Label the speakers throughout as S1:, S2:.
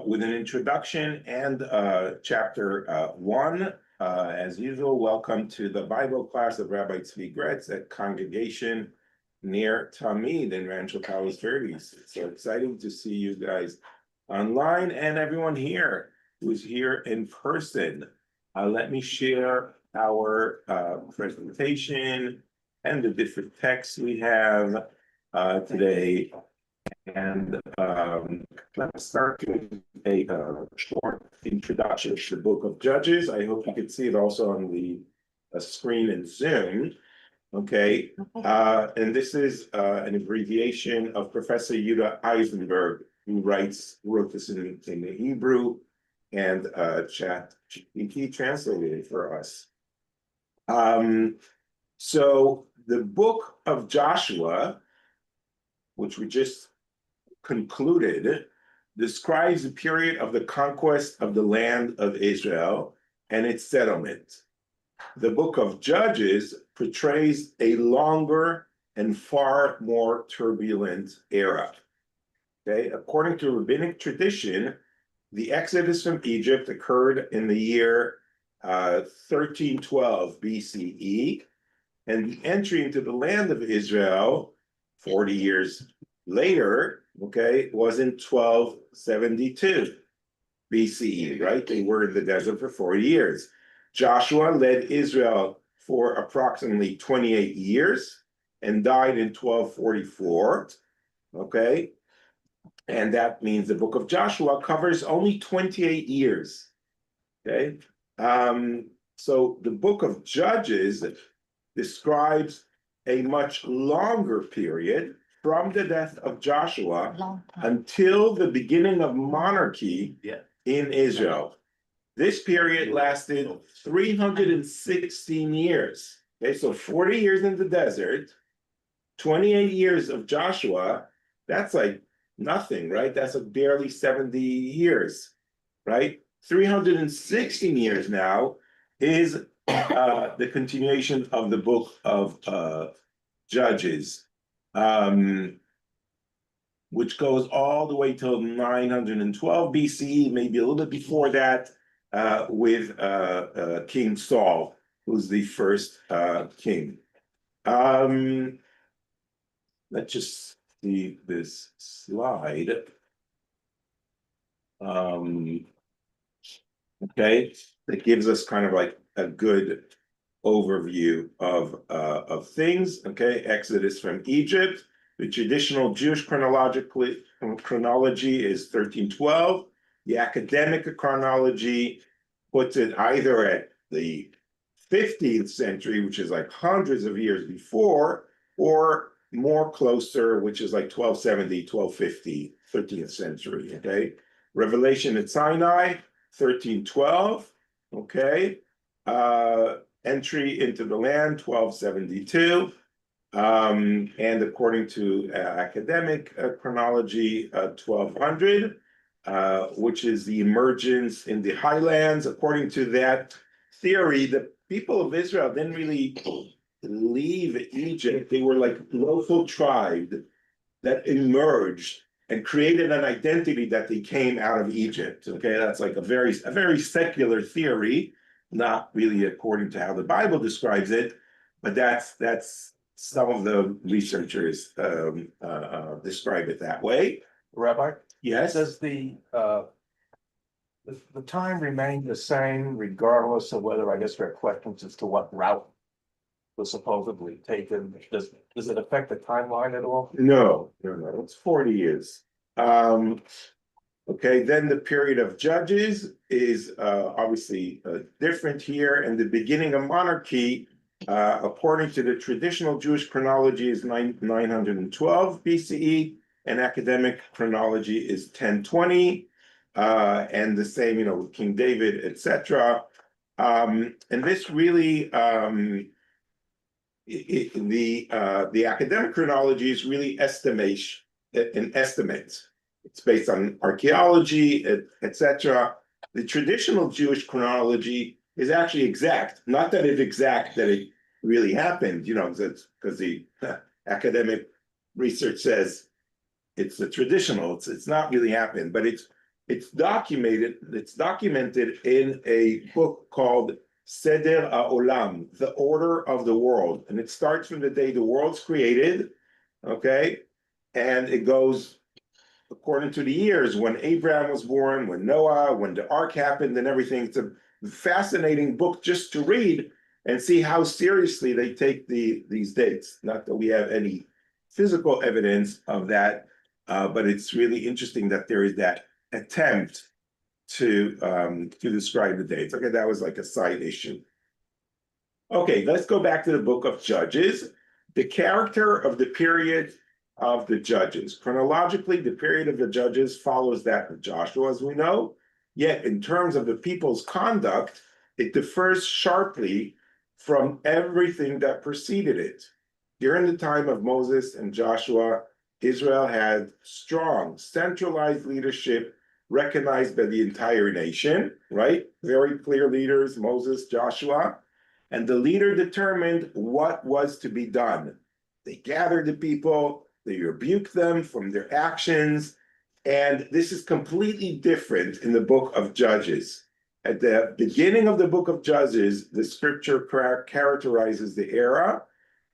S1: with an introduction and chapter 1. As usual, welcome to the Bible class of Rabbi Tzvi Graetz at Congregation near Tamid in Rancho Palos Verdes. It's so exciting to see you guys online and everyone here who's here in person. Let me share our presentation and the different texts we have today. And let's start with a short introduction to the book of Judges. I hope you can see it also on the screen in Zoom. Okay, and this is an abbreviation of Professor Yehuda Eisenberg, who wrote this in the Hebrew, and ChatGPT translated it for us. So the book of Joshua, which we just concluded, describes the period of the conquest of the land of Israel and its settlement. The book of Judges portrays a longer and far more turbulent era. Okay, according to rabbinic tradition, the exodus from Egypt occurred in the year 1312 BCE, and the entry into the land of Israel 40 years later, okay, was in 1272 BCE, right? They were in the desert for 40 years. Joshua led Israel for approximately 28 years and died in 1244, okay? And that means the book of Joshua covers only 28 years, okay? So the book of Judges describes a much longer period from the death of Joshua until the beginning of monarchy in Israel. This period lasted 316 years. Okay, so 40 years in the desert, 28 years of Joshua, that's like nothing, right? That's like barely 70 years, right? 316 years now is the continuation of the book of Judges, which goes all the way till 912 BCE, maybe a little bit before that, with King Saul, who's the first king. Let's just see this slide. Okay, that gives us kind of like a good overview of things. Okay, Exodus from Egypt. The traditional Jewish chronology is 1312. The academic chronology puts it either at the 15th century, which is like hundreds of years before, or more closer, which is like 1270, 1250, 13th century, okay? Revelation at Sinai, 1312, okay? Entry into the land, 1272. And according to academic chronology, 1200, which is the emergence in the highlands. According to that theory, the people of Israel didn't really leave Egypt. They were like local tribes that emerged and created an identity that they came out of Egypt. Okay, that's like a very secular theory, not really according to how the Bible describes it, but that's some of the researchers describe it that way.
S2: Rabbi?
S1: Yes?
S2: Does the time remain the same regardless of whether, I guess there are questions as to what route was supposedly taken? Does it affect the timeline at all?
S1: No. It's 40 years. Okay, then the period of Judges is obviously different here, and the beginning of monarchy, according to the traditional Jewish chronology, is 912 BCE, and academic chronology is 1020, and the same, with King David, etc. And this really, the academic chronology is really an estimate. It's based on archaeology, etc. The traditional Jewish chronology is actually exact. Not that it's exact that it really happened, because the academic research says it's the traditional. It's not really happened, but it's It's documented in a book called Seder HaOlam, the order of the world. And it starts from the day the world's created, okay? And it goes according to the years, when Abraham was born, when Noah, when the ark happened and everything. It's a fascinating book just to read and see how seriously they take these dates. Not that we have any physical evidence of that, but it's really interesting that there is that attempt to describe the dates. Okay, that was like a side issue. Okay, let's go back to the book of Judges. The character of the period of the Judges. Chronologically, the period of the Judges follows that of Joshua, as we know. Yet, in terms of the people's conduct, it differs sharply from everything that preceded it. During the time of Moses and Joshua, Israel had strong, centralized leadership recognized by the entire nation, right? Very clear leaders, Moses, Joshua. And the leader determined what was to be done. They gathered the people, they rebuked them from their actions, and this is completely different in the book of Judges. At the beginning of the book of Judges, the scripture characterizes the era,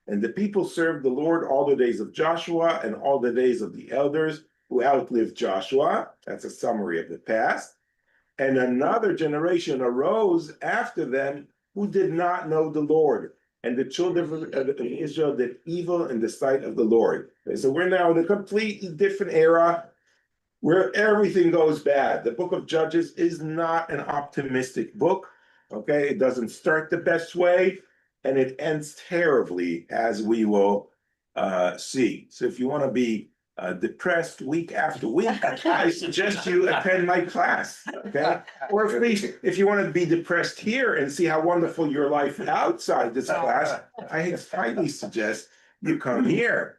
S1: and the people served the Lord all the days of Joshua and all the days of the elders who outlived Joshua. That's a summary of the past. And another generation arose after them who did not know the Lord. And the children of Israel did evil in the sight of the Lord. Okay, so we're now in a completely different era where everything goes bad. The book of Judges is not an optimistic book. Okay, it doesn't start the best way, and it ends terribly, as we will see. So if you want to be depressed week after week, I suggest you attend my class, okay? Or at least if you want to be depressed here and see how wonderful your life outside this class, I highly suggest you come here,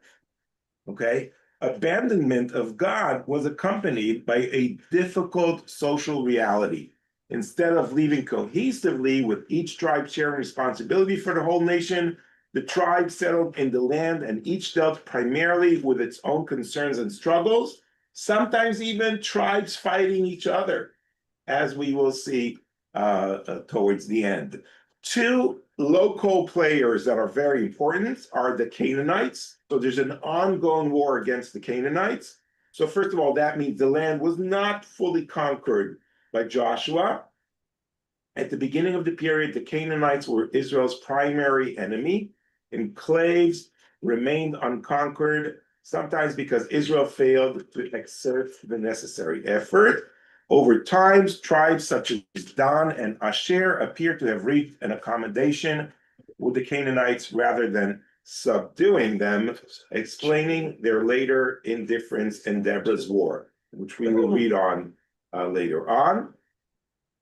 S1: okay? Abandonment of God was accompanied by a difficult social reality. Instead of living cohesively with each tribe sharing responsibility for the whole nation, the tribes settled in the land and each dealt primarily with its own concerns and struggles, sometimes even tribes fighting each other, as we will see towards the end. Two local players that are very important are the Canaanites. So there's an ongoing war against the Canaanites. So first of all, that means the land was not fully conquered by Joshua. At the beginning of the period, the Canaanites were Israel's primary enemy. Enclaves remained unconquered, sometimes because Israel failed to exert the necessary effort. Over time, tribes such as Dan and Asher appear to have reached an accommodation with the Canaanites rather than subduing them, explaining their later indifference in Deborah's war, which we will read on later on.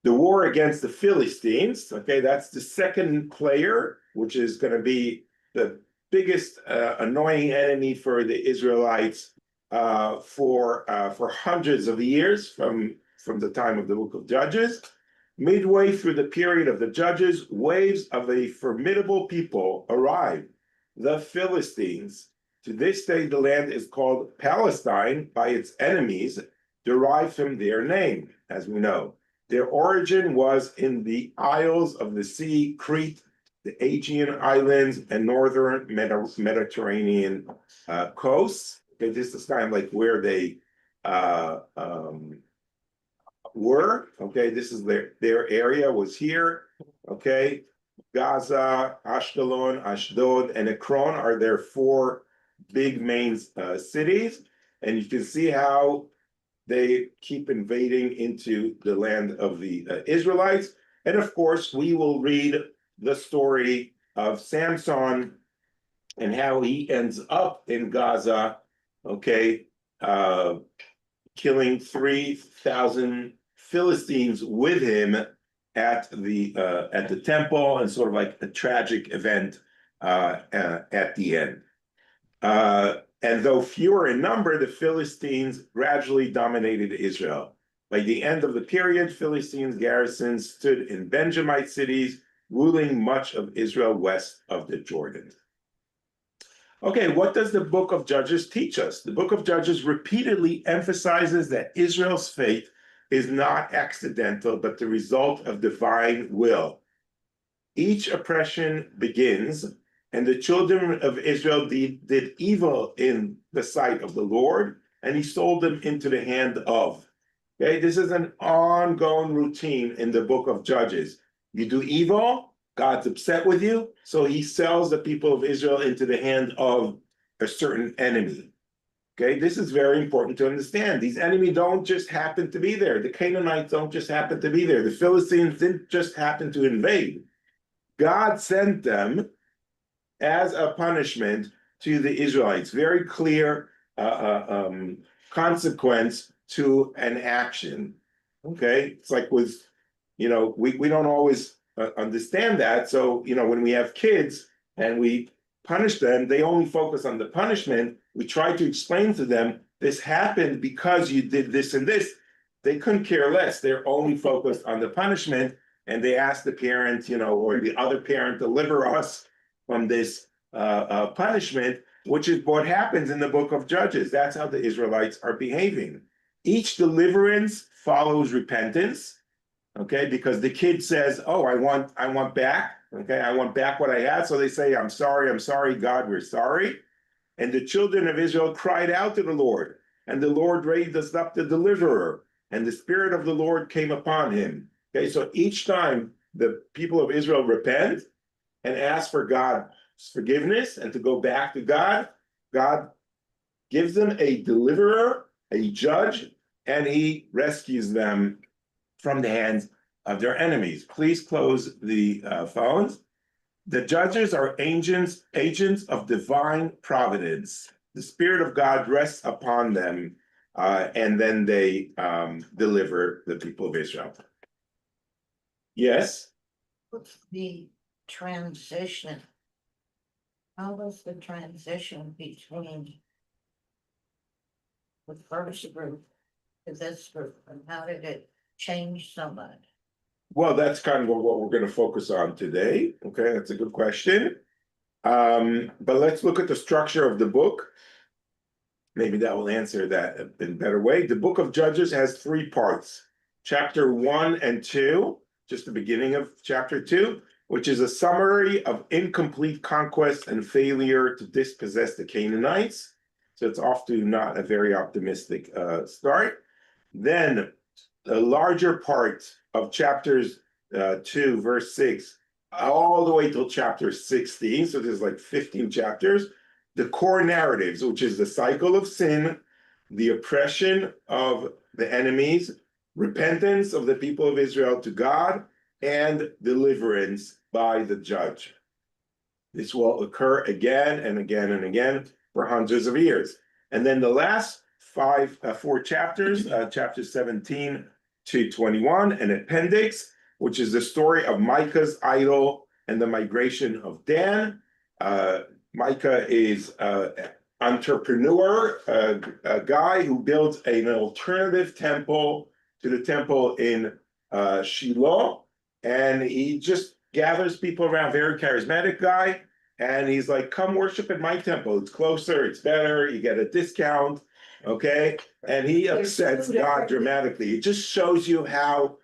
S1: The war against the Philistines, okay, that's the second player, which is going to be the biggest annoying enemy for the Israelites for hundreds of years from the time of the book of Judges. Midway through the period of the Judges, waves of a formidable people arrived, the Philistines. To this day, the land is called Palestine by its enemies, derived from their name, as we know. Their origin was in the Isles of the Sea, Crete, the Aegean Islands, and northern Mediterranean coasts. Okay, this is kind of like where they were. Okay, this is their area was here. Okay, Gaza, Ashkelon, Ashdod, and Ekron are their four big main cities, and you can see how they keep invading into the land of the Israelites. And of course, we will read the story of Samson and how he ends up in Gaza, okay, killing 3,000 Philistines with him at the temple, and sort of like a tragic event at the end. And though fewer in number, the Philistines gradually dominated Israel. By the end of the period, Philistines' garrisons stood in Benjamite cities, ruling much of Israel west of the Jordan. Okay, what does the book of Judges teach us? The book of Judges repeatedly emphasizes that Israel's fate is not accidental, but the result of divine will. Each oppression begins, and the children of Israel did evil in the sight of the Lord, and he sold them into the hand of. Okay, this is an ongoing routine in the book of Judges. You do evil, God's upset with you, so he sells the people of Israel into the hand of a certain enemy. Okay, this is very important to understand. These enemies don't just happen to be there. The Canaanites don't just happen to be there. The Philistines didn't just happen to invade. God sent them as a punishment to the Israelites. Very clear consequence to an action. Okay, it's like with, we don't always understand that. So, when we have kids and we punish them, they only focus on the punishment. We try to explain to them, this happened because you did this and this. They couldn't care less. They're only focused on the punishment. And they ask the parent, or the other parent, deliver us from this punishment, which is what happens in the book of Judges. That's how the Israelites are behaving. Each deliverance follows repentance, okay? Because the kid says, oh, I want back, okay? I want back what I had. So they say, I'm sorry, God, we're sorry. And the children of Israel cried out to the Lord, and the Lord raised us up the deliverer, and the Spirit of the Lord came upon him. Okay, so each time the people of Israel repent and ask for God's forgiveness and to go back to God, God gives them a deliverer, a judge, and he rescues them from the hands of their enemies. Please close the phones. The judges are agents of divine providence. The Spirit of God rests upon them, and then they deliver the people of Israel. Yes?
S3: What's the transition? How was the transition between the first group to this group, and how did it change so much?
S1: Well, that's kind of what we're going to focus on today. Okay, that's a good question. But let's look at the structure of the book. Maybe that will answer that in a better way. The book of Judges has 3 parts. Chapter 1 and 2, just the beginning of chapter 2, which is a summary of incomplete conquest and failure to dispossess the Canaanites. So it's off to not a very optimistic start. Then the larger part of chapters 2, verse 6, all the way till chapter 16, so there's like 15 chapters, the core narratives, which is the cycle of sin, the oppression of the enemies, repentance of the people of Israel to God, and deliverance by the judge. This will occur again and again and again for hundreds of years. And then the last 4 chapters, chapters 17 to 21, an appendix, which is the story of Micah's idol and the migration of Dan. Micah is an entrepreneur, a guy who builds an alternative temple to the temple in Shiloh, and he just gathers people around, very charismatic guy, and he's like, come worship at my temple. It's closer, it's better, you get a discount, okay? And he upsets God dramatically. It just shows you how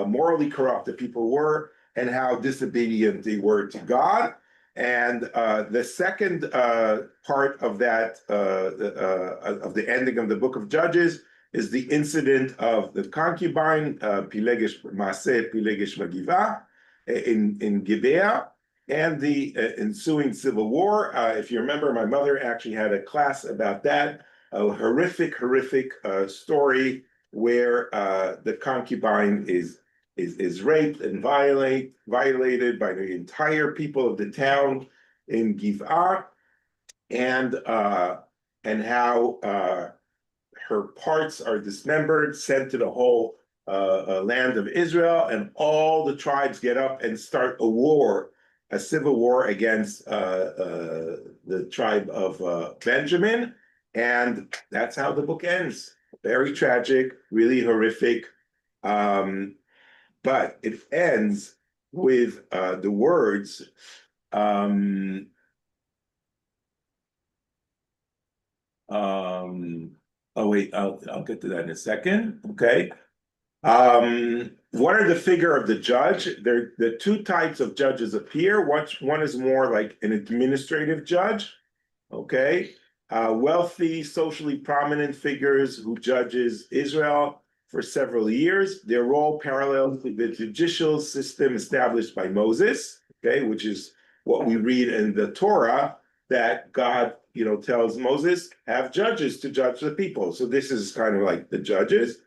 S1: morally corrupt the people were and how disobedient they were to God. And the second part of that, of the ending of the book of Judges, is the incident of the concubine, Pilegesh Maseh, Pilegesh Magiva, in Gibeah, and the ensuing civil war. If you remember, my mother actually had a class about that, a horrific story where the concubine is raped and violated by the entire people of the town in Gibeah, and how her parts are dismembered, sent to the whole land of Israel, and all the tribes get up and start a civil war against the tribe of Benjamin, and that's how the book ends. Very tragic, really horrific, but it ends with the words, oh wait, I'll get to that in a second. Okay. What are the figure of the judge? The two types of judges appear. One is more like an administrative judge, okay? Wealthy, socially prominent figures who judges Israel for several years. Their role parallels to the judicial system established by Moses, okay, which is what we read in the Torah, that God, tells Moses, have judges to judge the people. So this is kind of like the judges.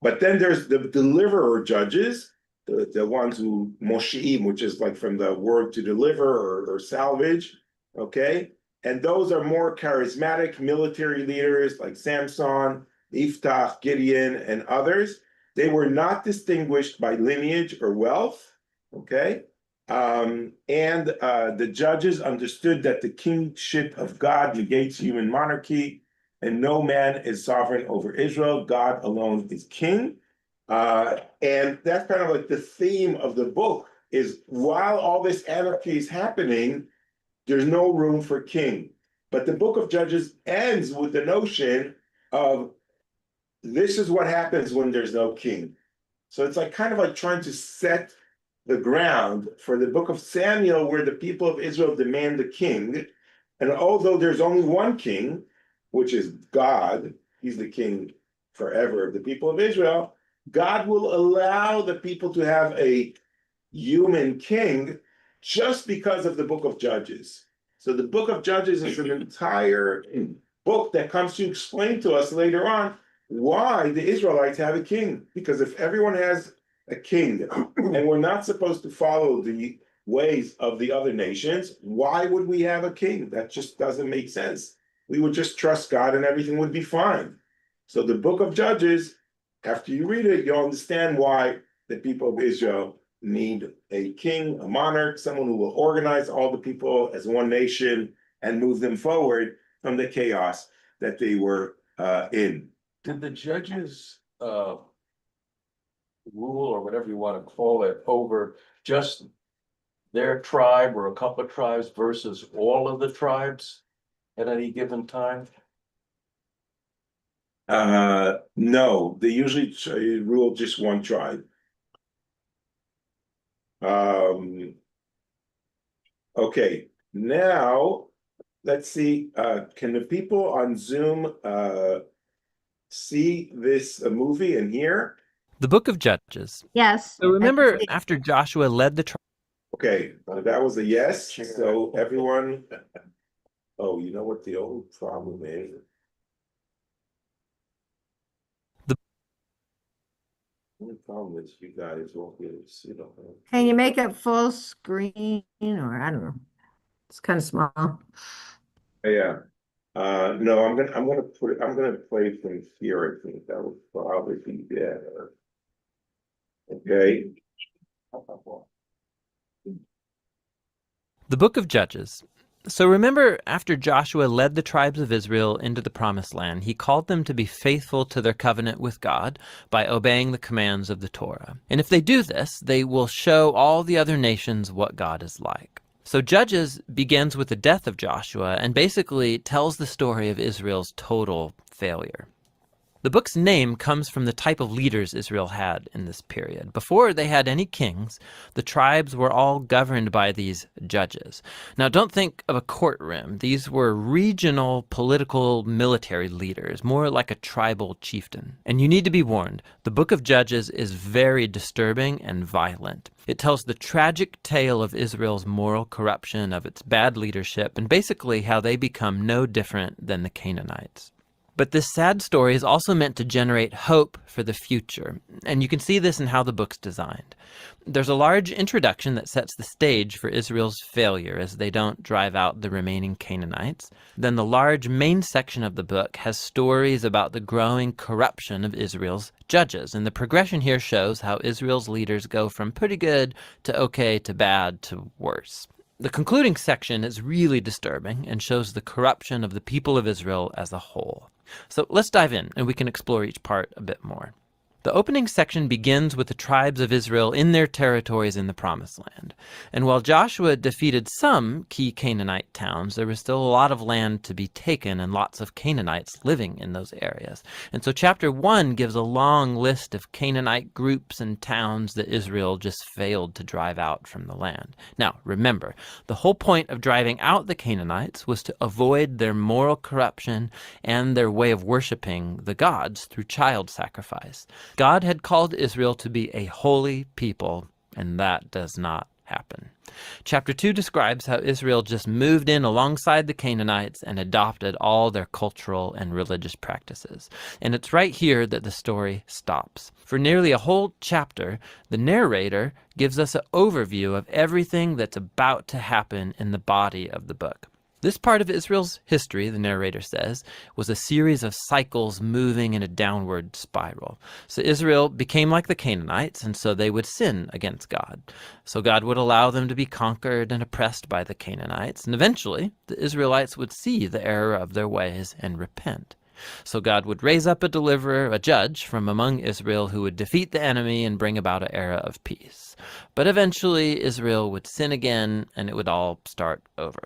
S1: But then there's the deliverer judges, the ones who moshi'im, which is like from the word to deliver or salvage, okay? And those are more charismatic military leaders like Samson, Iftach, Gideon, and others. They were not distinguished by lineage or wealth, okay? And the judges understood that the kingship of God negates human monarchy, and no man is sovereign over Israel. God alone is king. And that's kind of like the theme of the book, is while all this anarchy is happening, there's no room for king. But the book of Judges ends with the notion of this is what happens when there's no king. So it's like kind of like trying to set the ground for the book of Samuel, where the people of Israel demand a king. And although there's only one king, which is God, he's the king forever of the people of Israel, God will allow the people to have a human king just because of the book of Judges. So the book of Judges is an entire book that comes to explain to us later on why the Israelites have a king. Because if everyone has a king and we're not supposed to follow the ways of the other nations, why would we have a king? That just doesn't make sense. We would just trust God and everything would be fine. So the book of Judges, after you read it, you'll understand why the people of Israel need a king, a monarch, someone who will organize all the people as one nation and move them forward from the chaos that they were in.
S2: Did the judges rule, or whatever you want to call it, over just their tribe or a couple of tribes versus all of the tribes at any given time?
S1: No, they usually rule just one tribe. Okay, now let's see. Can the people on Zoom see this movie and hear?
S4: The book of Judges.
S5: Yes.
S4: So remember after Joshua led the tribe.
S1: Okay, that was a yes. So everyone, oh, you know what the old problem is? The only problem is you guys won't be able to see the whole.
S5: Can you make it full screen, or I don't know? It's kind of small.
S1: Yeah. No, I'm gonna play from here. I think that would probably be better. Okay.
S4: The book of Judges. So remember after Joshua led the tribes of Israel into the promised land, he called them to be faithful to their covenant with God by obeying the commands of the Torah. And if they do this, they will show all the other nations what God is like. So Judges begins with the death of Joshua and basically tells the story of Israel's total failure. The book's name comes from the type of leaders Israel had in this period. Before they had any kings, the tribes were all governed by these judges. Now, don't think of a courtroom. These were regional political military leaders, more like a tribal chieftain. And you need to be warned, the book of Judges is very disturbing and violent. It tells the tragic tale of Israel's moral corruption, of its bad leadership, and basically how they become no different than the Canaanites. But this sad story is also meant to generate hope for the future, and you can see this in how the book's designed. There's a large introduction that sets the stage for Israel's failure as they don't drive out the remaining Canaanites. Then the large main section of the book has stories about the growing corruption of Israel's judges, and the progression here shows how Israel's leaders go from pretty good to okay to bad to worse. The concluding section is really disturbing and shows the corruption of the people of Israel as a whole. So let's dive in and we can explore each part a bit more. The opening section begins with the tribes of Israel in their territories in the Promised Land. And while Joshua defeated some key Canaanite towns, there was still a lot of land to be taken and lots of Canaanites living in those areas. And so chapter 1 gives a long list of Canaanite groups and towns that Israel just failed to drive out from the land. Now, remember, the whole point of driving out the Canaanites was to avoid their moral corruption and their way of worshiping the gods through child sacrifice. God had called Israel to be a holy people, and that does not happen. Chapter 2 describes how Israel just moved in alongside the Canaanites and adopted all their cultural and religious practices. And it's right here that the story stops. For nearly a whole chapter, the narrator gives us an overview of everything that's about to happen in the body of the book. This part of Israel's history, the narrator says, was a series of cycles moving in a downward spiral. So Israel became like the Canaanites, and so they would sin against God. So God would allow them to be conquered and oppressed by the Canaanites, and eventually the Israelites would see the error of their ways and repent. So God would raise up a deliverer, a judge from among Israel who would defeat the enemy and bring about an era of peace. But eventually Israel would sin again, and it would all start over.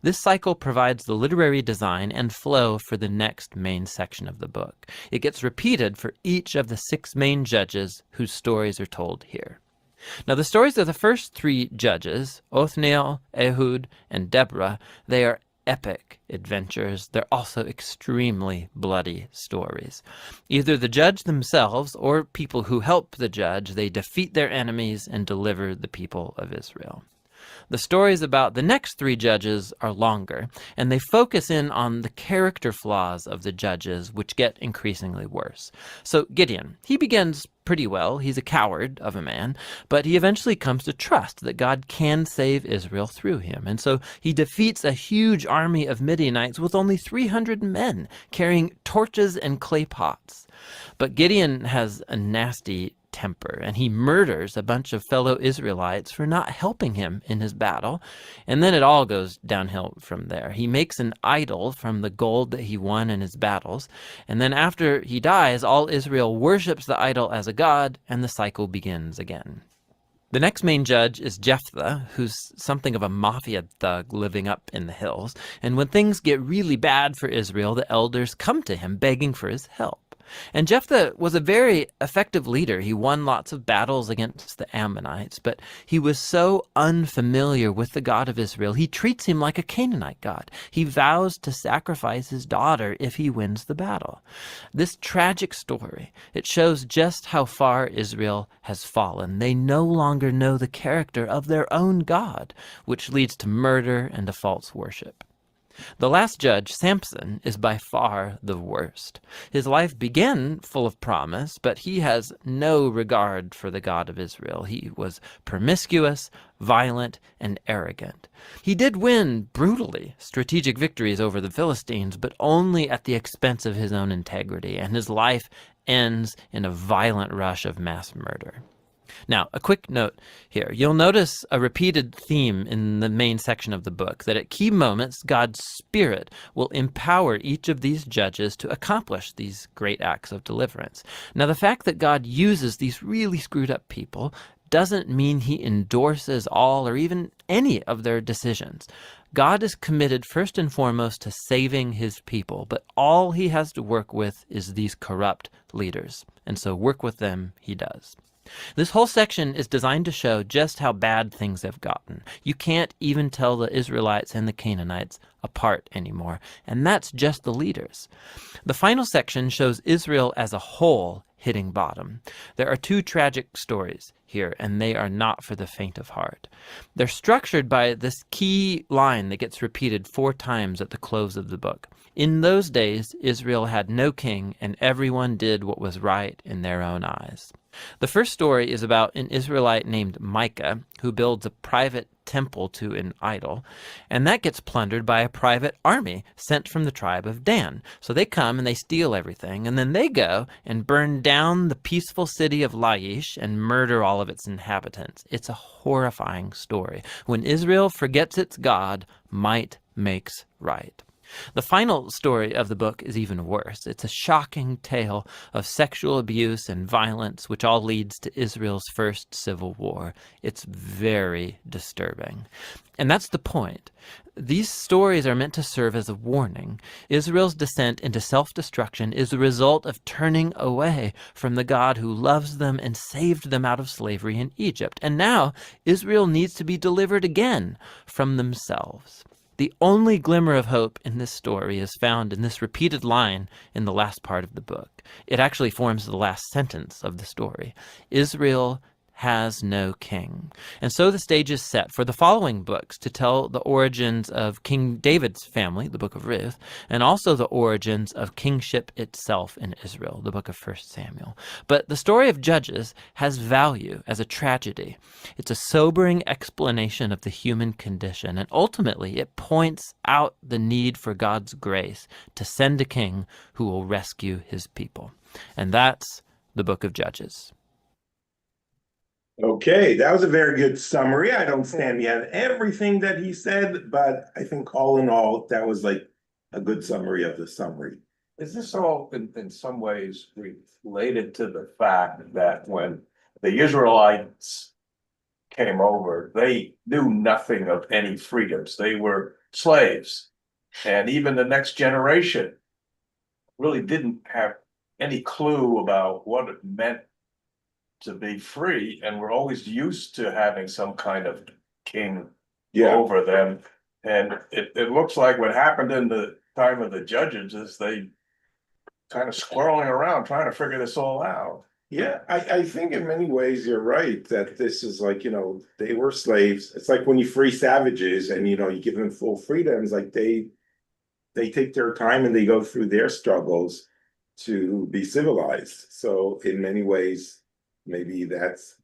S4: This cycle provides the literary design and flow for the next main section of the book. It gets repeated for each of the 6 main judges whose stories are told here. Now, the stories of the first 3 judges, Othniel, Ehud, and Deborah, they are epic adventures. They're also extremely bloody stories. Either the judge themselves or people who help the judge, they defeat their enemies and deliver the people of Israel. The stories about the next 3 judges are longer, and they focus in on the character flaws of the judges, which get increasingly worse. So Gideon, he begins pretty well. He's a coward of a man, but he eventually comes to trust that God can save Israel through him. And so he defeats a huge army of Midianites with only 300 men carrying torches and clay pots. But Gideon has a nasty temper, and he murders a bunch of fellow Israelites for not helping him in his battle. And then it all goes downhill from there. He makes an idol from the gold that he won in his battles. And then after he dies, all Israel worships the idol as a god, and the cycle begins again. The next main judge is Jephthah, who's something of a mafia thug living up in the hills. And when things get really bad for Israel, the elders come to him begging for his help. And Jephthah was a very effective leader. He won lots of battles against the Ammonites, but he was so unfamiliar with the God of Israel, he treats him like a Canaanite god. He vows to sacrifice his daughter if he wins the battle. This tragic story, it shows just how far Israel has fallen. They no longer know the character of their own God, which leads to murder and to false worship. The last judge, Samson, is by far the worst. His life began full of promise, but he has no regard for the God of Israel. He was promiscuous, violent, and arrogant. He did win brutally strategic victories over the Philistines, but only at the expense of his own integrity, and his life ends in a violent rush of mass murder. Now, a quick note here. You'll notice a repeated theme in the main section of the book, that at key moments, God's Spirit will empower each of these judges to accomplish these great acts of deliverance. Now, the fact that God uses these really screwed up people doesn't mean he endorses all or even any of their decisions. God is committed first and foremost to saving his people, but all he has to work with is these corrupt leaders. And so work with them he does. This whole section is designed to show just how bad things have gotten. You can't even tell the Israelites and the Canaanites apart anymore, and that's just the leaders. The final section shows Israel as a whole hitting bottom. There are 2 tragic stories here, and they are not for the faint of heart. They're structured by this key line that gets repeated 4 times at the close of the book. In those days, Israel had no king, and everyone did what was right in their own eyes. The first story is about an Israelite named Micah who builds a private temple to an idol, and that gets plundered by a private army sent from the tribe of Dan. So they come and they steal everything, and then they go and burn down the peaceful city of Laish and murder all of its inhabitants. It's a horrifying story. When Israel forgets its God, might makes right. The final story of the book is even worse. It's a shocking tale of sexual abuse and violence, which all leads to Israel's first civil war. It's very disturbing. And that's the point. These stories are meant to serve as a warning. Israel's descent into self-destruction is the result of turning away from the God who loves them and saved them out of slavery in Egypt. And now Israel needs to be delivered again from themselves. The only glimmer of hope in this story is found in this repeated line in the last part of the book. It actually forms the last sentence of the story. Israel has no king. And so the stage is set for the following books to tell the origins of King David's family, the book of Ruth, and also the origins of kingship itself in Israel, the book of 1 Samuel. But the story of Judges has value as a tragedy. It's a sobering explanation of the human condition, and ultimately it points out the need for God's grace to send a king who will rescue his people. And that's the book of Judges.
S1: Okay, that was a very good summary. I don't stand behind everything that he said, but I think all in all, that was like a good summary of the summary.
S2: Is this all in some ways related to the fact that when the Israelites came over, they knew nothing of any freedoms. They were slaves. And even the next generation really didn't have any clue about what it meant to be free, and we're always used to having some kind of king over them. And it looks like what happened in the time of the judges is they kind of squirreling around trying to figure this all out.
S1: Yeah, I think in many ways you're right that this is like, they were slaves. It's like when you free savages and, you give them full freedoms, like they take their time and they go through their struggles to be civilized. So in many ways, maybe that's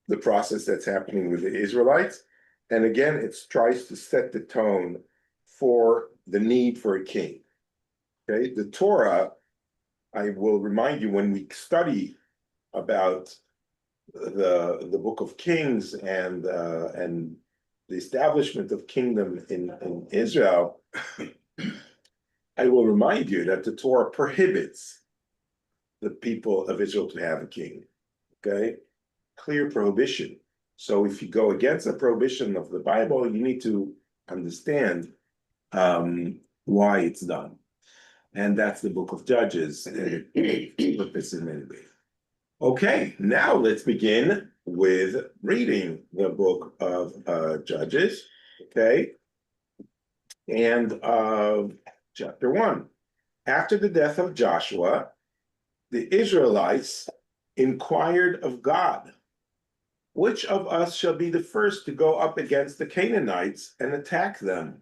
S1: the process that's happening with the Israelites. And again, it tries to set the tone for the need for a king. Okay, the Torah, I will remind you when we study about the book of Kings and the establishment of kingdom in Israel, I will remind you that the Torah prohibits the people of Israel to have a king. Okay, clear prohibition. So if you go against the prohibition of the Bible, you need to understand why it's done. And that's the book of Judges, and it purpose in many ways. Okay, now let's begin with reading the book of Judges. Okay, and chapter 1. After the death of Joshua, the Israelites inquired of God, which of us shall be the first to go up against the Canaanites and attack them?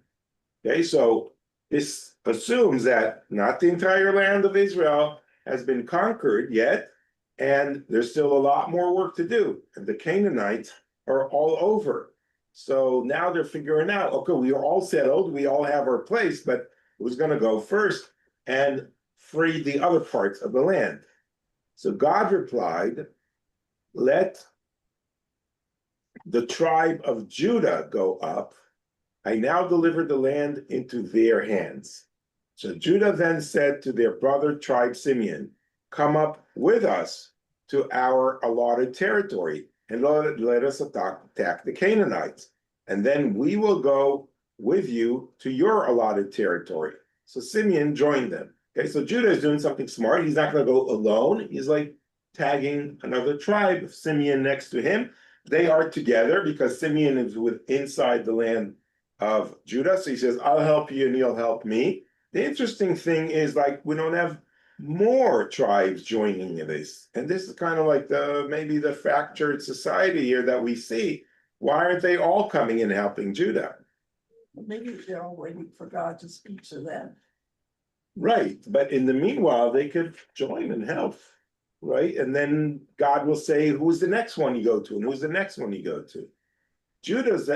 S1: Okay, so this assumes that not the entire land of Israel has been conquered yet, and there's still a lot more work to do. And the Canaanites are all over. So now they're figuring out, okay, we are all settled, we all have our place, but who's going to go first and free the other parts of the land? So God replied, let the tribe of Judah go up. I now deliver the land into their hands. So Judah then said to their brother tribe Simeon, come up with us to our allotted territory and let us attack the Canaanites. And then we will go with you to your allotted territory. So Simeon joined them. Okay, so Judah is doing something smart. He's not going to go alone. He's like tagging another tribe, Simeon next to him. They are together because Simeon is inside the land of Judah. So he says, I'll help you and you'll help me. The interesting thing is, like, we don't have more tribes joining this. And this is kind of like maybe the fractured society here that we see. Why aren't they all coming and helping Judah?
S6: Maybe they're all waiting for God to speak to them.
S1: Right, but in the meanwhile, they could join and help, right? And then God will say, who's the next one you go to? And who's the next one you go to? Judah's,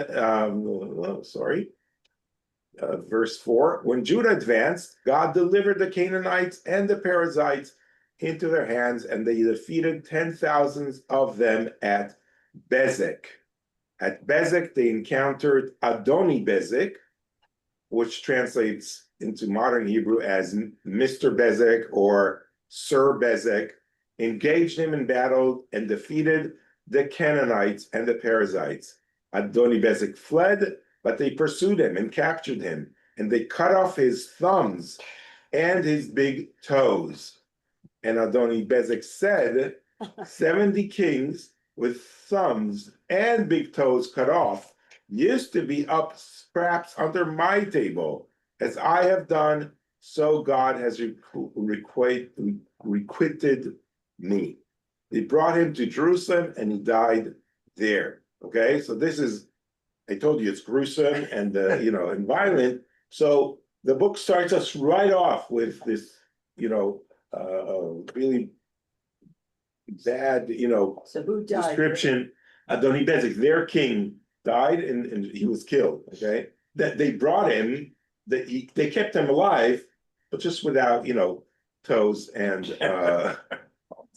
S1: verse 4, when Judah advanced, God delivered the Canaanites and the Perizzites into their hands, and they defeated 10,000 of them at Bezek. At Bezek, they encountered Adoni Bezek, which translates into modern Hebrew as Mr. Bezek or Sir Bezek, engaged him in battle and defeated the Canaanites and the Perizzites. Adoni Bezek fled, but they pursued him and captured him, and they cut off his thumbs and his big toes. And Adoni Bezek said, 70 kings with thumbs and big toes cut off used to be up scraps under my table. As I have done, so God has requited me. They brought him to Jerusalem and he died there. Okay, so this is, I told you it's gruesome and and violent. So the book starts us right off with this, really bad,
S6: So who died?
S1: description. Adoni Bezek, their king, died and he was killed. Okay, that they brought him, they kept him alive, but just without toes and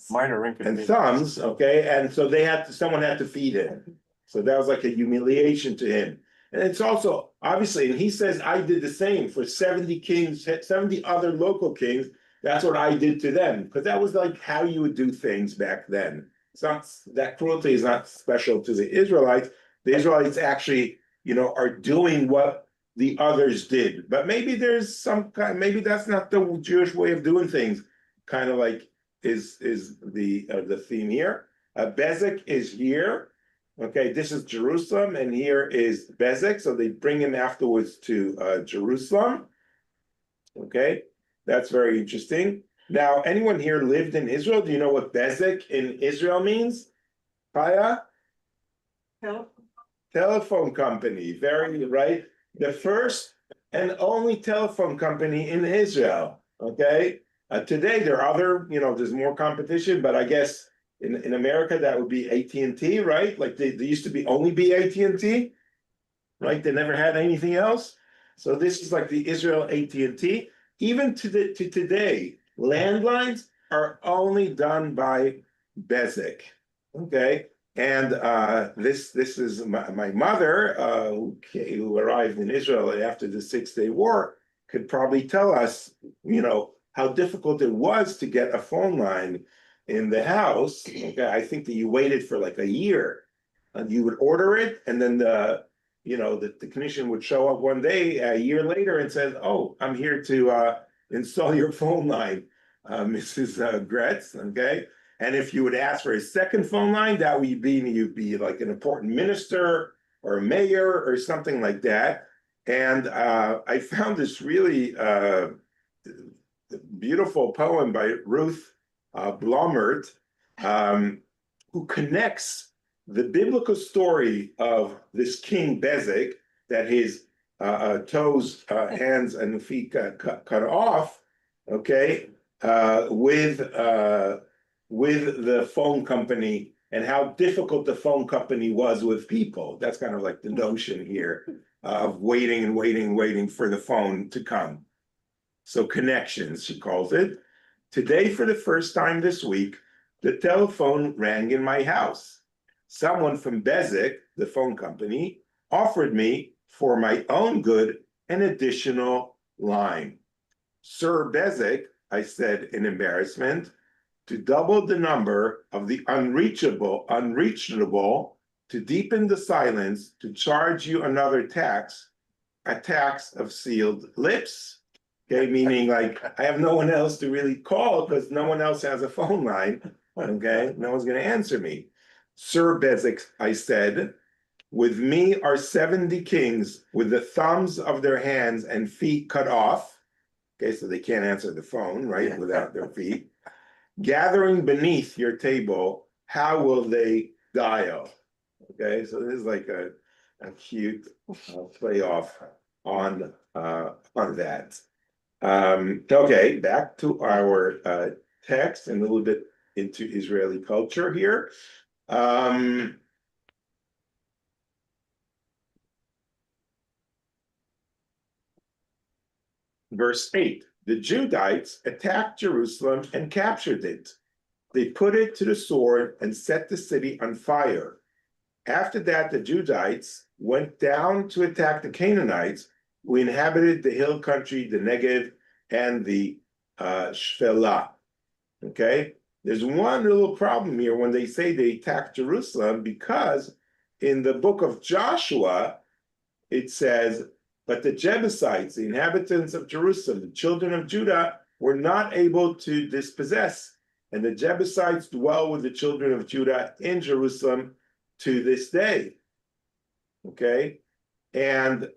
S2: Minor
S1: and
S2: inconvenience.
S1: thumbs. Okay, and so someone had to feed him. So that was like a humiliation to him. And it's also obviously, and he says, I did the same for 70 kings, 70 other local kings. That's what I did to them, because that was like how you would do things back then. It's not, that cruelty is not special to the Israelites. The Israelites actually, are doing what the others did. But maybe there's some kind, maybe that's not the Jewish way of doing things. Kind of like is the theme here. Bezek is here. Okay, this is Jerusalem, and here is Bezek. So they bring him afterwards to Jerusalem. Okay, that's very interesting. Now, anyone here lived in Israel? Do you know what Bezek in Israel means? Kaya? Telephone company, very right. The first and only telephone company in Israel. Okay, today there are other, there's more competition, but I guess in America that would be AT&T, right? Like they used to be AT&T, right? They never had anything else. So this is like the Israel AT&T. Even to today, landlines are only done by Bezek. Okay. And this is my mother, who arrived in Israel after the 6-Day War, could probably tell us, how difficult it was to get a phone line in the house. Okay, I think that you waited for like a year, and you would order it, and then the technician would show up one day a year later and says, "Oh, I'm here to install your phone line, Mrs. Graetz." Okay. And if you would ask for a second phone line, that would be you'd be like an important minister or a mayor or something like that. And I found this really beautiful poem by Ruth Blomert, who connects the biblical story of this King Bezek, that his toes, hands, and feet got cut off, okay, with the phone company and how difficult the phone company was with people. That's kind of like the notion here of waiting and waiting and waiting for the phone to come. So connections, she calls it. Today, for the first time this week, the telephone rang in my house. Someone from Bezek, the phone company, offered me, for my own good, an additional line. Sir Bezek, I said in embarrassment, to double the number of the unreachable, to deepen the silence, to charge you another tax, a tax of sealed lips. Okay, meaning like I have no one else to really call because no one else has a phone line. Okay, no one's going to answer me. Sir Bezek, I said, with me are 70 kings with the thumbs of their hands and feet cut off. Okay, so they can't answer the phone, right, without their feet. Gathering beneath your table, how will they dial? Okay, so this is like a cute play off on that. Okay, back to our text and a little bit into Israeli culture here. Verse 8, the Judites attacked Jerusalem and captured it. They put it to the sword and set the city on fire. After that, the Judites went down to attack the Canaanites we inhabited the hill country, the Negev, and the Shfela. Okay, there's one little problem here when they say they attacked Jerusalem, because in the book of Joshua, it says, but the Jebusites, the inhabitants of Jerusalem, the children of Judah, were not able to dispossess. And the Jebusites dwell with the children of Judah in Jerusalem to this day. Okay, and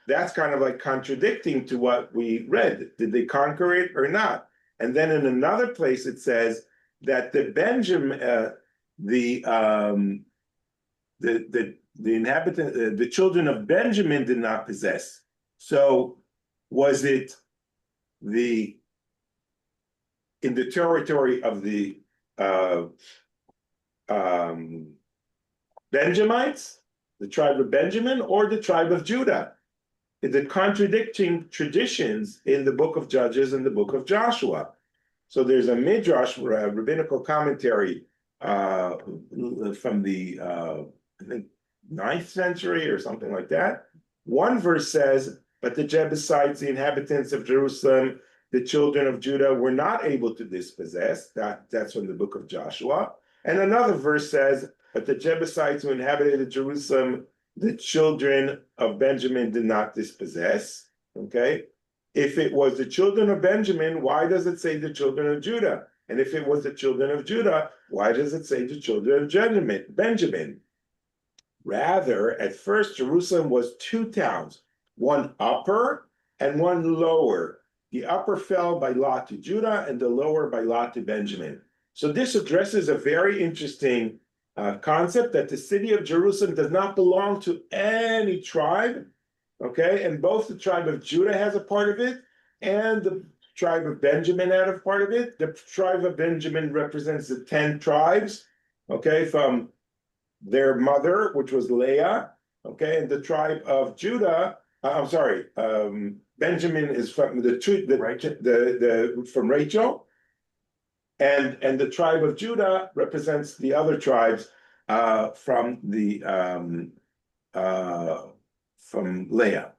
S1: that's kind of like contradicting to what we read. Did they conquer it or not? And then in another place it says that the inhabitant, the children of Benjamin did not possess. So was it in the territory of the Benjamites, the tribe of Benjamin, or the tribe of Judah? The contradicting traditions in the book of Judges and the book of Joshua. So there's a midrash, rabbinical commentary from the I think 9th century or something like that. One verse says, but the Jebusites, the inhabitants of Jerusalem, the children of Judah, were not able to dispossess. That's from the book of Joshua. And another verse says, but the Jebusites who inhabited Jerusalem, the children of Benjamin did not dispossess. Okay, if it was the children of Benjamin, why does it say the children of Judah? And if it was the children of Judah, why does it say the children of Benjamin? Rather, at first, Jerusalem was two towns, one upper and one lower. The upper fell by lot to Judah and the lower by lot to Benjamin. So this addresses a very interesting concept that the city of Jerusalem does not belong to any tribe, okay? And both the tribe of Judah has a part of it, and the tribe of Benjamin had a part of it. The tribe of Benjamin represents the 10 tribes, okay, from their mother, which was Leah, okay? And the tribe of Judah, Benjamin is from from Rachel. And the tribe of Judah represents the other tribes from Leah.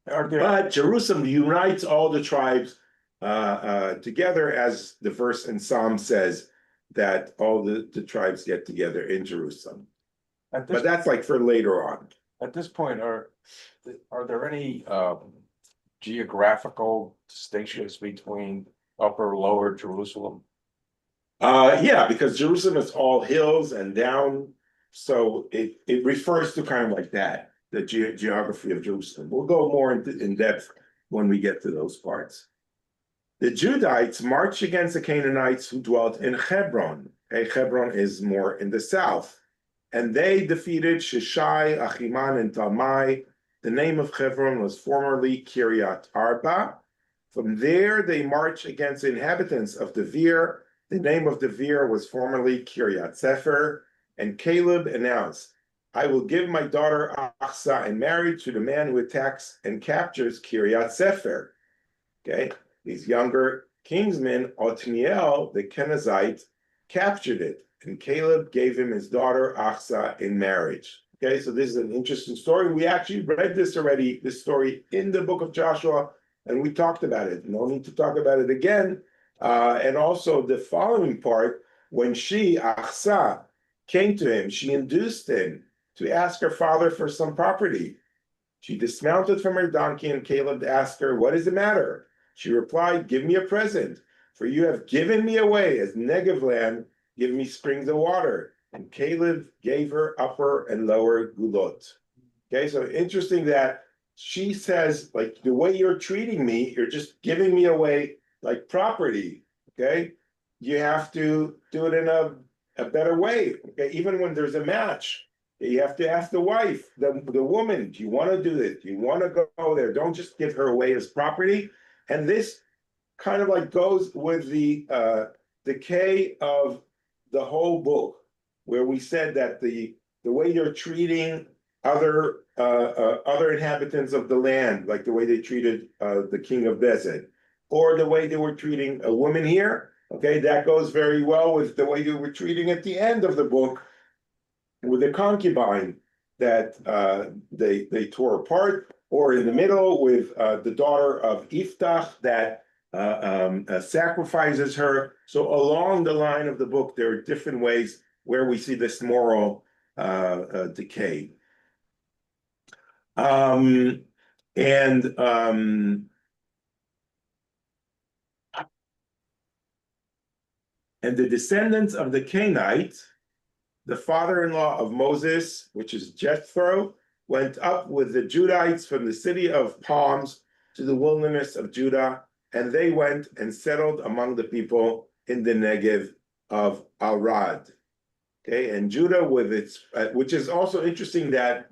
S1: But Jerusalem unites all the tribes together, as the verse in Psalm says, that all the tribes get together in Jerusalem. But that's like for later on.
S2: At this point, are there any geographical distinctions between upper, lower Jerusalem?
S1: Yeah, because Jerusalem is all hills and down, so it refers to kind of like that, the geography of Jerusalem. We'll go more in depth when we get to those parts. The Judites marched against the Canaanites who dwelt in Hebron. Okay, Hebron is more in the south, and they defeated Sheshai, Achiman, and Talmai. The name of Hebron was formerly Kiryat Arba. From there, they marched against the inhabitants of Devir. The name of Devir was formerly Kiryat Sefer, and Caleb announced, I will give my daughter Achsah in marriage to the man who attacks and captures Kiryat Sefer. Okay, these younger kingsmen, Othniel, the Kenizzite, captured it, and Caleb gave him his daughter Achsah in marriage. Okay, so this is an interesting story. We actually read this already, this story in the book of Joshua, and we talked about it. No need to talk about it again. And also the following part, when she, Achsah, came to him, she induced him to ask her father for some property. She dismounted from her donkey, and Caleb asked her, what is the matter? She replied, give me a present, for you have given me away as Negev land, give me springs of water. And Caleb gave her upper and lower gulot. Okay, so interesting that she says, like, the way you're treating me, you're just giving me away like property, okay? You have to do it in a better way, okay? Even when there's a match, you have to ask the wife, the woman, do you want to do this? Do you want to go there? Don't just give her away as property. And this kind of like goes with the decay of the whole book, where we said that the way you're treating other inhabitants of the land, like the way they treated the king of Bezek, or the way they were treating a woman here, okay, that goes very well with the way they were treating at the end of the book with the concubine that they tore apart. or in the middle with the daughter of Iftach that sacrifices her. So along the line of the book, there are different ways where we see this moral decay. And the descendants of the Canaanites, the father-in-law of Moses, which is Jethro, went up with the Judites from the city of palms to the wilderness of Judah, and they went and settled among the people in the Negev of Arad. Okay, and Judah with its, which is also interesting that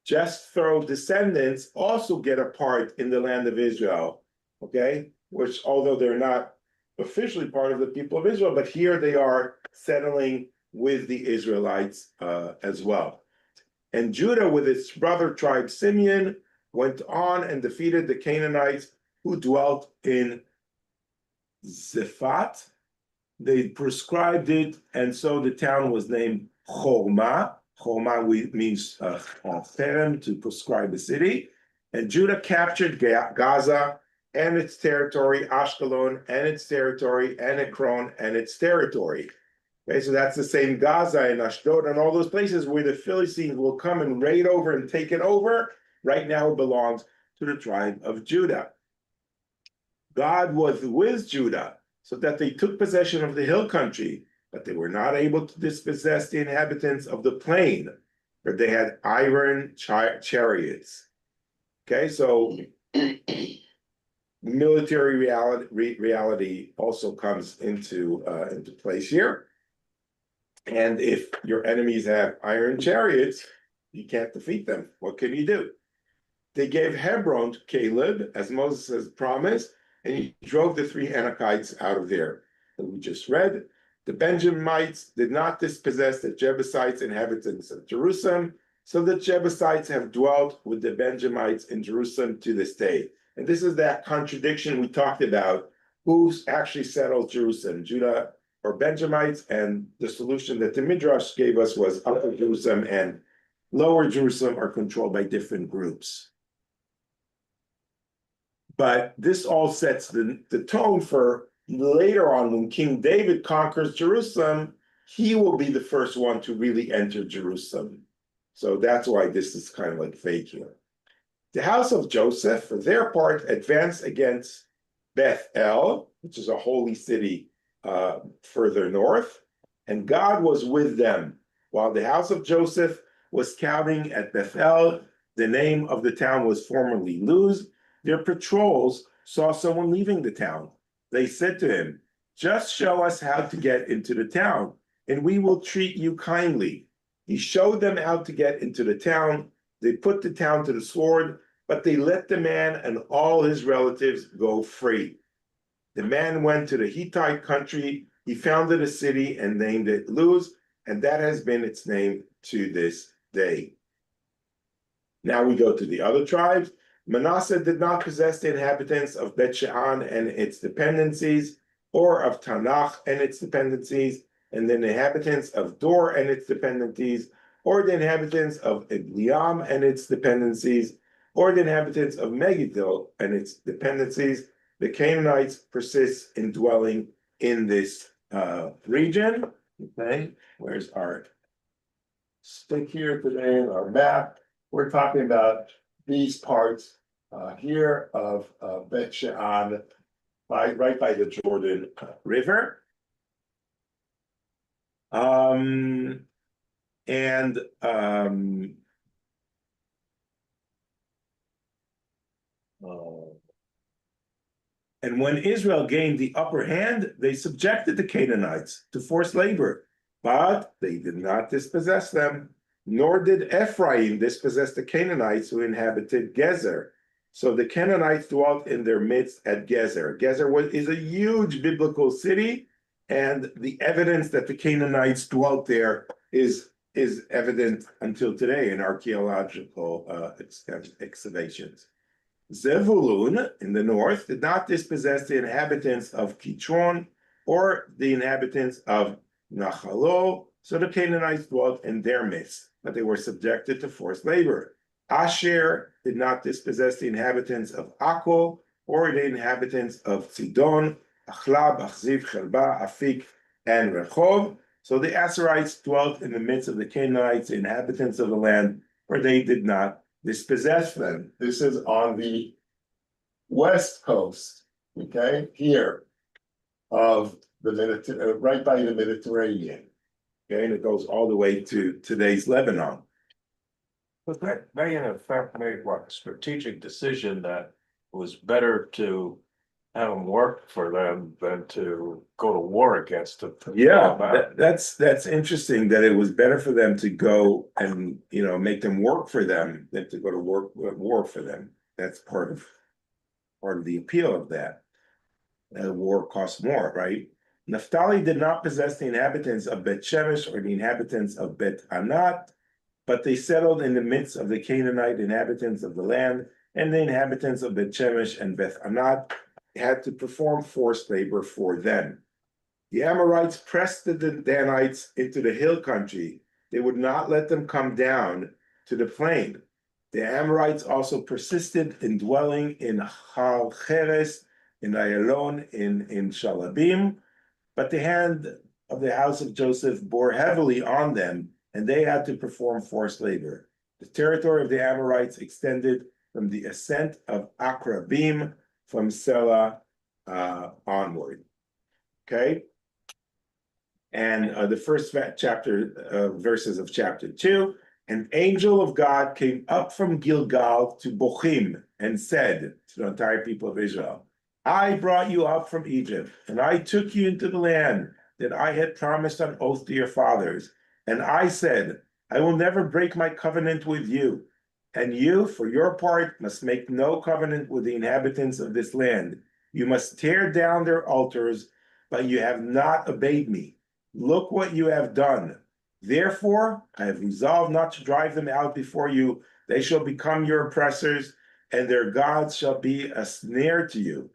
S1: Jethro descendants also get a part in the land of Israel. Okay, which although they're not officially part of the people of Israel, but here they are settling with the Israelites as well. And Judah with its brother tribe Simeon went on and defeated the Canaanites who dwelt in Zephat. They prescribed it, and so the town was named Chorma. Chorma means cherem, to prescribe a city. And Judah captured Gaza and its territory, Ashkelon and its territory, and Ekron and its territory. Okay, so that's the same Gaza and Ashdod and all those places where the Philistines will come and raid over and take it over. Right now it belongs to the tribe of Judah. God was with Judah so that they took possession of the hill country, but they were not able to dispossess the inhabitants of the plain, for they had iron chariots. Okay, so military reality also comes into place here. And if your enemies have iron chariots, you can't defeat them. What can you do? They gave Hebron to Caleb, as Moses has promised, and he drove the 3 Anakites out of there. And we just read, the Benjamites did not dispossess the Jebusites, inhabitants of Jerusalem, so the Jebusites have dwelt with the Benjamites in Jerusalem to this day. And this is that contradiction we talked about. Who actually settled Jerusalem, Judah or Benjamites? And the solution that the Midrash gave us was Upper Jerusalem and Lower Jerusalem are controlled by different groups. But this all sets the tone for later on when King David conquers Jerusalem, he will be the first one to really enter Jerusalem. So that's why this is kind of like fake here. The house of Joseph, for their part, advanced against Beth El, which is a holy city further north, and God was with them. While the house of Joseph was scouting at Beth El, the name of the town was formerly Luz, their patrols saw someone leaving the town. They said to him, just show us how to get into the town, and we will treat you kindly. He showed them how to get into the town. They put the town to the sword, but they let the man and all his relatives go free. The man went to the Hittite country. He founded a city and named it Luz, and that has been its name to this day. Now we go to the other tribes. Manasseh did not possess the inhabitants of Bet She'an and its dependencies, or of Tanakh and its dependencies, and the inhabitants of Dor and its dependencies, or the inhabitants of Ibleam and its dependencies, or the inhabitants of Megiddo and its dependencies. The Canaanites persist in dwelling in this region. Okay, where's our stick here today, our map? We're talking about these parts here of Bet She'an, right by the Jordan River. And when Israel gained the upper hand, they subjected the Canaanites to forced labor, but they did not dispossess them, nor did Ephraim dispossess the Canaanites who inhabited Gezer. So the Canaanites dwelt in their midst at Gezer. Gezer is a huge biblical city, and the evidence that the Canaanites dwelt there is evident until today in archaeological excavations. Zebulun in the north did not dispossess the inhabitants of Kitron or the inhabitants of Nachalo, so the Canaanites dwelt in their midst, but they were subjected to forced labor. Asher did not dispossess the inhabitants of Akko or the inhabitants of Sidon, Achlab, Achziv, Chelba, Afik, and Rehov. So the Asherites dwelt in the midst of the Canaanites, the inhabitants of the land, for they did not dispossess them. This is on the west coast, okay, here of the right by the Mediterranean. Okay, and it goes all the way to today's Lebanon.
S2: But they in effect made what, a strategic decision that it was better to have them work for them than to go to war against them.
S1: Yeah, that's interesting that it was better for them to go and, make them work for them than to go to war for them. That's part of the appeal of that. War costs more, right? Naphtali did not possess the inhabitants of Bet Shemesh or the inhabitants of Bet Anat, but they settled in the midst of the Canaanite inhabitants of the land, and the inhabitants of Bet Shemesh and Beth Anat had to perform forced labor for them. The Amorites pressed the Danites into the hill country. They would not let them come down to the plain. The Amorites also persisted in dwelling in Hal Cheres, in Ayalon, in Shalabim, but the hand of the house of Joseph bore heavily on them, and they had to perform forced labor. The territory of the Amorites extended from the ascent of Akrabim, from Selah onward. Okay? And the first verses of chapter 2, an angel of God came up from Gilgal to Bochim and said to the entire people of Israel, I brought you up from Egypt, and I took you into the land that I had promised on oath to your fathers. And I said, I will never break my covenant with you. And you, for your part, must make no covenant with the inhabitants of this land. You must tear down their altars, but you have not obeyed me. Look what you have done. Therefore, I have resolved not to drive them out before you. They shall become your oppressors, and their gods shall be a snare to you.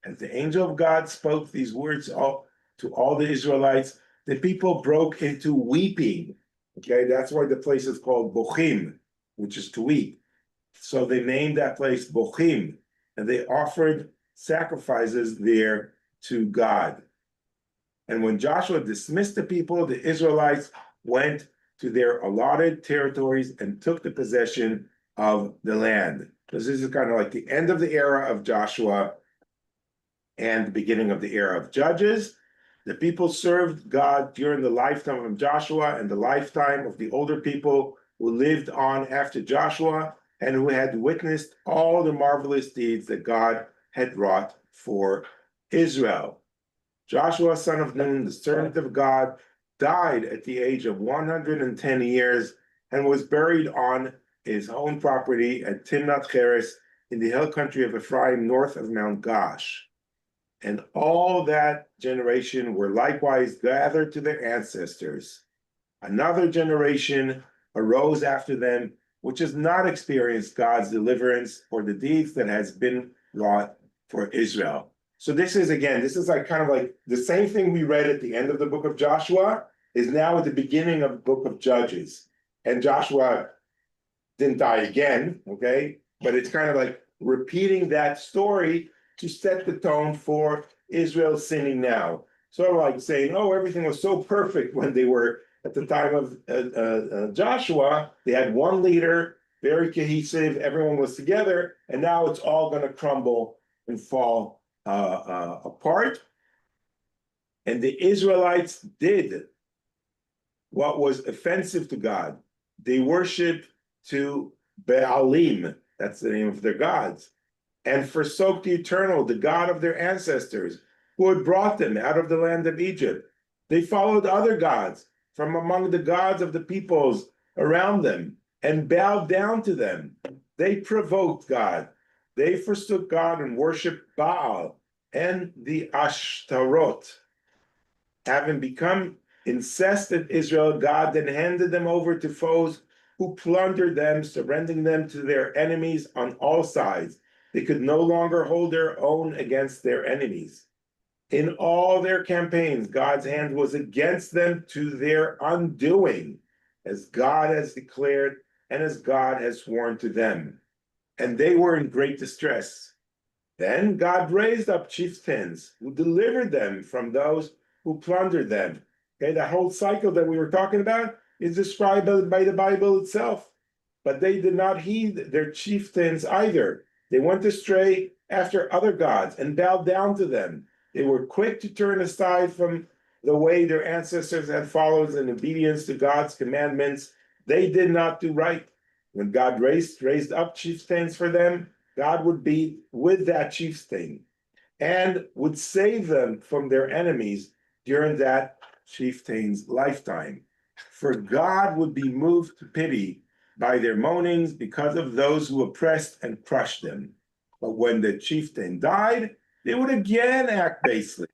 S1: As the angel of God spoke these words to all the Israelites, the people broke into weeping. Okay, that's why the place is called Bochim, which is to weep. So they named that place Bochim, and they offered sacrifices there to God. And when Joshua dismissed the people, the Israelites went to their allotted territories and took the possession of the land. So this is kind of like the end of the era of Joshua and the beginning of the era of Judges. The people served God during the lifetime of Joshua and the lifetime of the older people who lived on after Joshua and who had witnessed all the marvelous deeds that God had wrought for Israel. Joshua, son of Nun, the servant of God, died at the age of 110 years and was buried on his own property at Timnath Cheres in the hill country of Ephraim, north of Mount Gash. And all that generation were likewise gathered to their ancestors. Another generation arose after them, which has not experienced God's deliverance or the deeds that has been wrought for Israel. So this is like kind of like the same thing we read at the end of the book of Joshua is now at the beginning of the book of Judges. And Joshua didn't die again, okay? But it's kind of like repeating that story to set the tone for Israel sinning now. Sort of like saying, oh, everything was so perfect when they were at the time of Joshua. They had one leader, very cohesive, everyone was together, and now it's all going to crumble and fall apart. And the Israelites did what was offensive to God. They worshiped to Baalim, that's the name of their gods, and forsook the Eternal, the God of their ancestors, who had brought them out of the land of Egypt. They followed other gods from among the gods of the peoples around them and bowed down to them. They provoked God. They forsook God and worshiped Baal and the Ashtaroth. Having become incensed at Israel, God then handed them over to foes who plundered them, surrendering them to their enemies on all sides. They could no longer hold their own against their enemies. In all their campaigns, God's hand was against them to their undoing, as God has declared and as God has sworn to them. And they were in great distress. Then God raised up chieftains who delivered them from those who plundered them. Okay, that whole cycle that we were talking about is described by the Bible itself. But they did not heed their chieftains either. They went astray after other gods and bowed down to them. They were quick to turn aside from the way their ancestors had followed in obedience to God's commandments. They did not do right. When God raised up chieftains for them, God would be with that chieftain and would save them from their enemies during that chieftain's lifetime. For God would be moved to pity by their moanings because of those who oppressed and crushed them. But when the chieftain died, they would again act basely,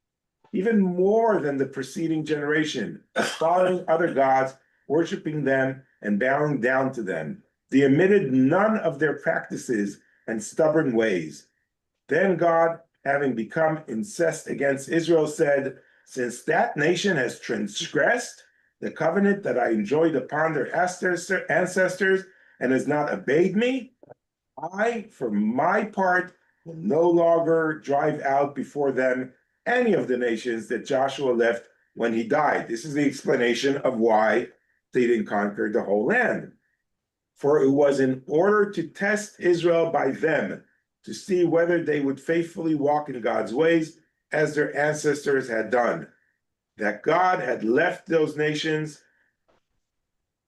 S1: even more than the preceding generation, following other gods, worshiping them, and bowing down to them. They omitted none of their practices and stubborn ways. Then God, having become incensed against Israel, said, "Since that nation has transgressed the covenant that I enjoyed upon their ancestors and has not obeyed me, I, for my part, will no longer drive out before them any of the nations that Joshua left when he died." This is the explanation of why they didn't conquer the whole land. For it was in order to test Israel by them, to see whether they would faithfully walk in God's ways as their ancestors had done, that God had left those nations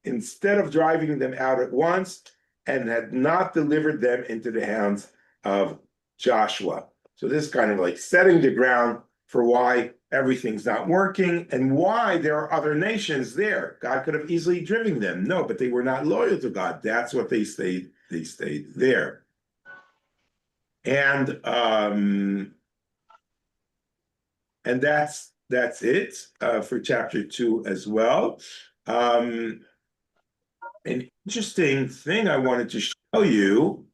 S1: instead of driving them out at once, and had not delivered them into the hands of Joshua. So this is kind of like setting the ground for why everything's not working and why there are other nations there. God could have easily driven them. No, but they were not loyal to God. That's what they stayed there. And that's it for chapter 2 as well. An interesting thing I wanted to show you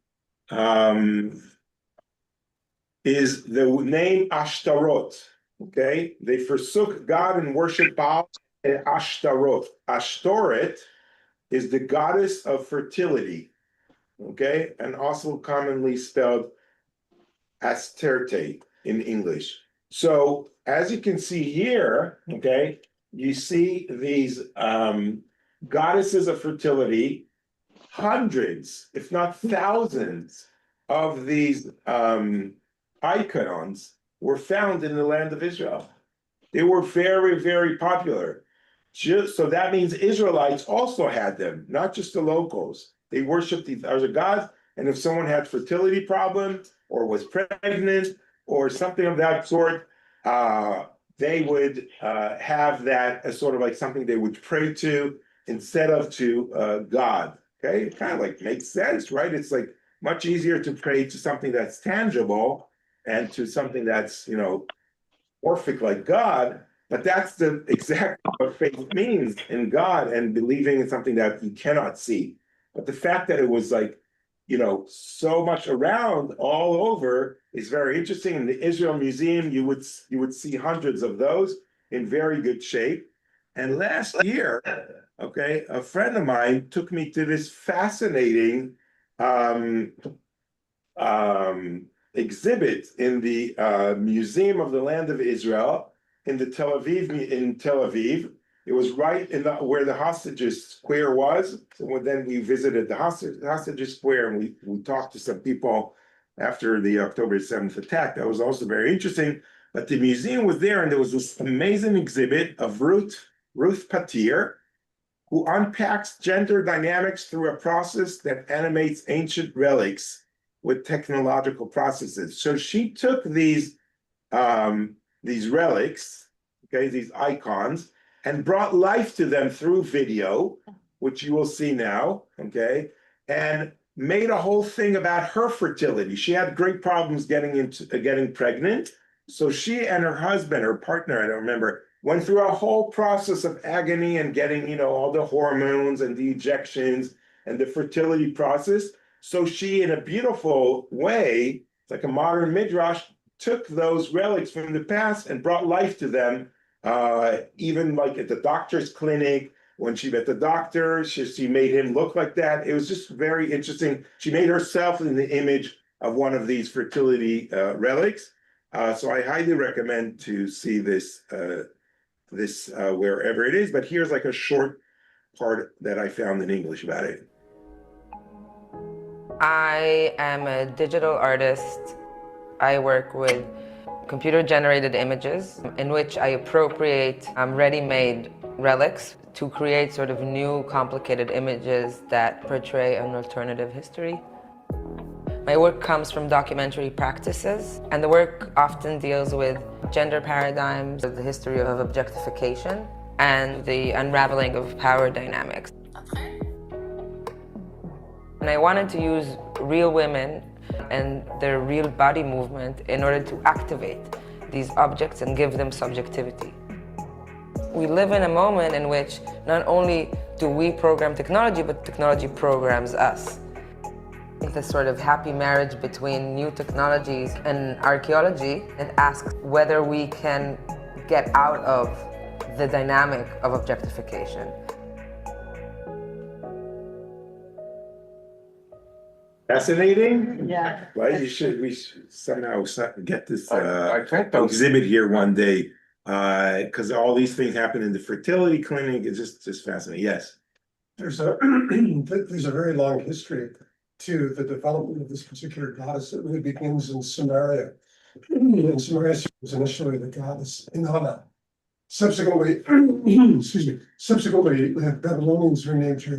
S1: is the name Ashtaroth. Okay, they forsook God and worshiped Baal and Ashtaroth. Ashtoreth is the goddess of fertility. Okay, and also commonly spelled Astarte in English. So as you can see here, okay, you see these goddesses of fertility, hundreds, if not thousands, of these icons were found in the land of Israel. They were very, very popular. So that means Israelites also had them, not just the locals. They worshiped these other gods, and if someone had fertility problem or was pregnant or something of that sort, they would have that as sort of like something they would pray to instead of to God. Okay, it kind of like makes sense, right? It's like much easier to pray to something that's tangible and to something that's, morphic like God, but that's the exact what faith means in God and believing in something that you cannot see. But the fact that it was like, so much around all over is very interesting. In the Israel Museum, you would see hundreds of those in very good shape. And last year, okay, a friend of mine took me to this fascinating exhibit in the Museum of the Land of Israel in Tel Aviv. It was right in where the hostages square was. So then we visited the hostages square, and we talked to some people after the October 7th attack. That was also very interesting. But the museum was there, and there was this amazing exhibit of Ruth Patir, who unpacks gender dynamics through a process that animates ancient relics with technological processes. So she took these relics, okay, these icons, and brought life to them through video, which you will see now, okay, and made a whole thing about her fertility. She had great problems getting pregnant. So she and her husband, her partner, I don't remember, went through a whole process of agony and getting, all the hormones and the injections and the fertility process. So she, in a beautiful way, like a modern midrash, took those relics from the past and brought life to them, even like at the doctor's clinic, when she met the doctor, she made him look like that. It was just very interesting. She made herself in the image of one of these fertility relics. So I highly recommend to see this wherever it is. But here's like a short part that I found in English about it.
S7: I am a digital artist. I work with computer-generated images in which I appropriate ready-made relics to create sort of new, complicated images that portray an alternative history. My work comes from documentary practices, and the work often deals with gender paradigms, the history of objectification, and the unraveling of power dynamics. And I wanted to use real women and their real body movement in order to activate these objects and give them subjectivity. We live in a moment in which not only do we program technology, but technology programs us. This sort of happy marriage between new technologies and archaeology, it asks whether we can get out of the dynamic of objectification.
S1: Fascinating.
S6: Yeah.
S1: Right, we should somehow get this
S2: I think those,
S1: exhibit here one day, because all these things happen in the fertility clinic. It's just fascinating. Yes.
S8: There's a very long history to the development of this particular goddess. It really begins in Samaria. And Samaria was initially the goddess Inanna. Subsequently, the Babylonians renamed her